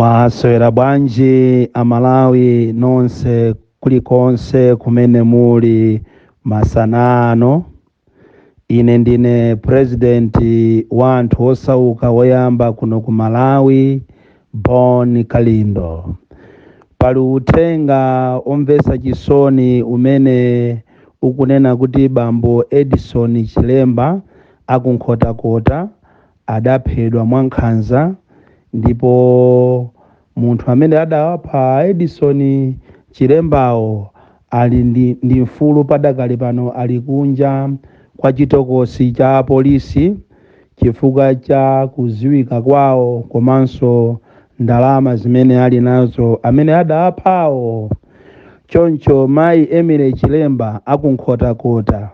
Mwaswera bwanji Amalawi nonse kulikonse kumene muli masanano. Ine ndine President wa anthu osauka woyamba kuno ku Malawi, Bon Kalindo. Pali uthenga omvetsa chisoni umene ukunena kuti bambo Edison Chilemba akunkhotakota adaphedwa mwankhanza, ndipo munthu amene adawapha Edison Chilembawo ali ndi mfulu padakali pano, ali kunja kwa chitokosi cha polisi chifukwa cha kuziwika kwawo komanso ndalama zimene ali nazo amene adawaphawo. Choncho mayi Emily Chilemba akunkhotakota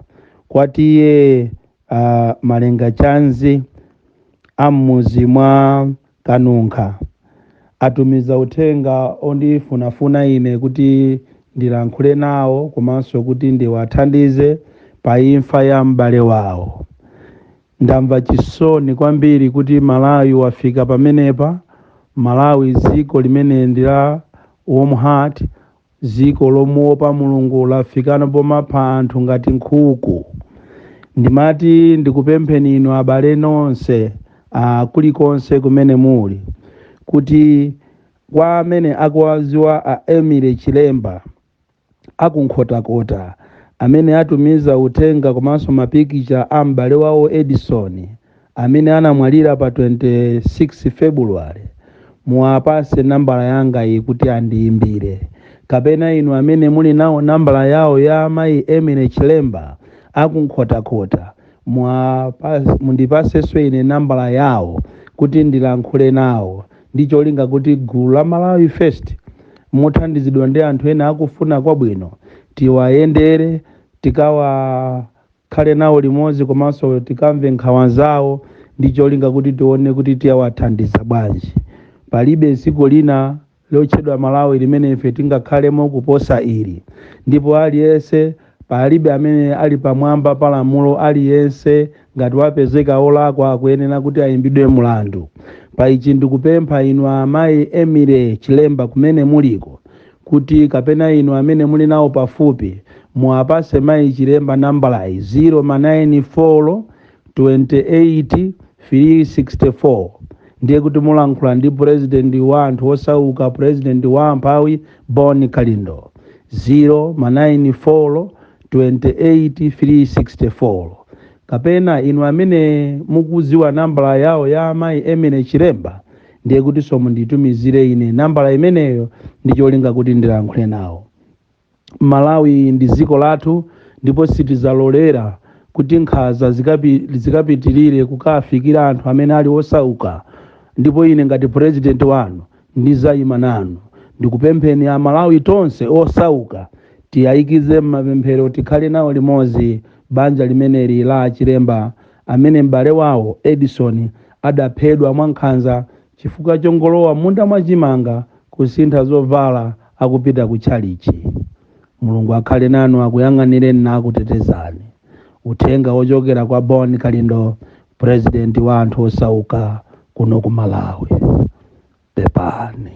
kwatiye Malenga Chanzi ammuzi mwa Kanunkha atumiza uthenga ondifunafuna ine kuti ndilankhule nawo komanso kuti ndiwathandize pa imfa ya m'bale wawo. Ndamva chisoni kwambiri kuti Malawi wafika pamenepa. Malawi ziko limene ndila warm heart, ziko lomuopa Mulungu, lafikana pomapha anthu ngati nkhuku. Ndimati ndikupempheni inu abale nonse kulikonse kumene muli kuti kwa amene akuwaziwa Emily Chilemba akunkhotakota amene atumiza uthenga komanso mapikicha a m'bale wawo Edison amene anamwalira pa 26 February, muwapase nambala yanga iyi kuti andiyimbire. Kapena inu amene muli nawo nambala yawo ya mayi Emily Chilemba akunkhotakota mundipasenso ine nambala yawo kuti ndilankhule nawo, ndi cholinga kuti gulu la Malawi First mothandizidwa ndi anthu ena akufuna kwabwino tiwayendere, tikawakhale nawo limodzi komanso tikamve nkhawa zawo, ndi cholinga kuti tione kuti tiyawathandiza bwanji. Palibe dziko lina lotchedwa Malawi limene ife tingakhalemo kuposa ili, ndipo aliyense palibe amene ali pamwamba pa lamulo. Aliyense ngati wapezeka olakwa akuyenera kuti ayimbidwe mlandu. Pa ichi ndikupempha inu amayi Emily Chilemba kumene muliko kuti kapena inu amene muli nawo pafupi muwapase mayi Chilemba nambala 094 28 364. ndiye kuti mulankhula ndi president wa anthu osauka, president wa amphawi Bon Kalindo. 094 28 364. Kapena inu amene mukuziwa nambala yawo ya mayi Emily Chilemba ndiye kuti so munditumizire ine nambala imeneyo, ndi cholinga kuti ndilankhule nawo. Malawi ndi ziko lathu, ndipo sitizalolera kuti nkhanza zikapitirire kukafikira anthu amene ali osauka. Ndipo ine ngati president wanu ndizayima nanu. Ndikupempheni a Malawi tonse osauka tiyayikize m'mapemphero, tikhale nawo limodzi banja limeneli la Chilemba amene m'bale wawo Edison adaphedwa mwankhanza chifukwa chongolowa munda mwachimanga kusintha zovala akupita ku tchalichi. Mulungu akhale nanu, akuyang'anireni nakutetezani. Uthenga wochokera kwa Bon Kalindo, president wa anthu osauka kuno ku Malawi. Pepani.